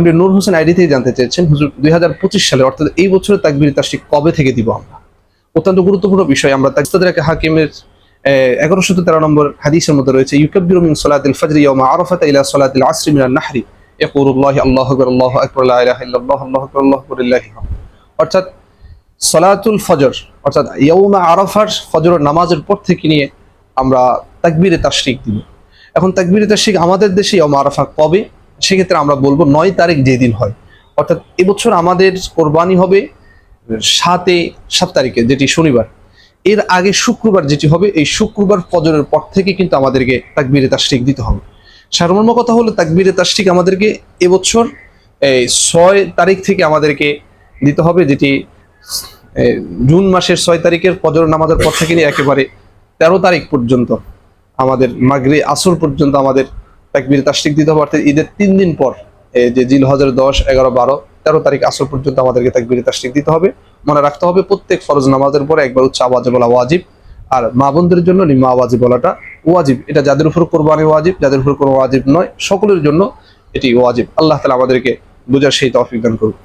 আপনি নূর হোসেন আইডি থেকে জানতে চেয়েছেন, হুজুর 2025 সালে অর্থাৎ এই বছরের তাকবীর তাশরিক কবে থেকে দিব আমরা? অত্যন্ত গুরুত্বপূর্ণ বিষয়। আমরা তাজদাদ হাকিমের 1113 নম্বর হাদিসের মধ্যে রয়েছে, ইউকাব্বিরু মিন সালাতিল ফাজর ইয়াওমা আরাফাতা ইলা সালাতিল আসর মিনান নাহরি ইয়াকুলুল্লাহু আল্লাহু আকবার আল্লাহু আকবার লা ইলাহা ইল্লাল্লাহ আল্লাহু আকবার আল্লাহু আকবার লিল্লাহিল হামদ। অর্থাৎ সালাতুল ফজর অর্থাৎ ইয়াউমা আরাফার ফজর নামাজের পর থেকে নিয়ে আমরা তাকবীরে তাশরিক দিব। এখন তাকবীরে তাশরিক আমাদের দেশে ইয়াউমা আরাফা কবে? সেক্ষেত্রে আমরা বলবো 9 তারিখ যেদিন হয়, অর্থাৎ এবছর আমাদের কোরবানি হবে 7 তারিখে, যেটি শনিবার। এর আগে শুক্রবার যেটি হবে, এই শুক্রবার ফজরের পর থেকে কিন্তু আমাদেরকে তাকবীরে তাশরিক দিতে হবে। সারমর্ম কথা হলো তাকবীরে তাশরিক আমাদেরকে এবছর 6 তারিখ থেকে আমাদেরকে দিতে হবে, যেটি জুন মাসের 6 তারিখের ফজর নামাজের পর থেকে নিয়ে একেবারে 13 তারিখ পর্যন্ত আমাদের মাগরিব আসর পর্যন্ত আমাদের তাকবীরে তাশরিক দিতে হবে। অর্থাৎ ঈদের 3 দিন পর, যে জিলহজের 10, 11, 12, 13 তারিখ আসর পর্যন্ত আমাদেরকে তাকবীরে তাশরিক দিতে হবে। মনে রাখতে হবে প্রত্যেক ফরজ নামাজের পরে একবার উচ্চ আওয়াজে বলা ওয়াজিব, আর মা বোনদের জন্য নিম্ন আওয়াজে বলাটা ওয়াজিব। এটা যাদের উপর কোরবানি ওয়াজিব, যাদের উপর কোনো ওয়াজিব নয়, সকলের জন্য এটি ওয়াজিব। আল্লাহ তাআলা আমাদেরকে বুঝার সেই তৌফিক দান করুন।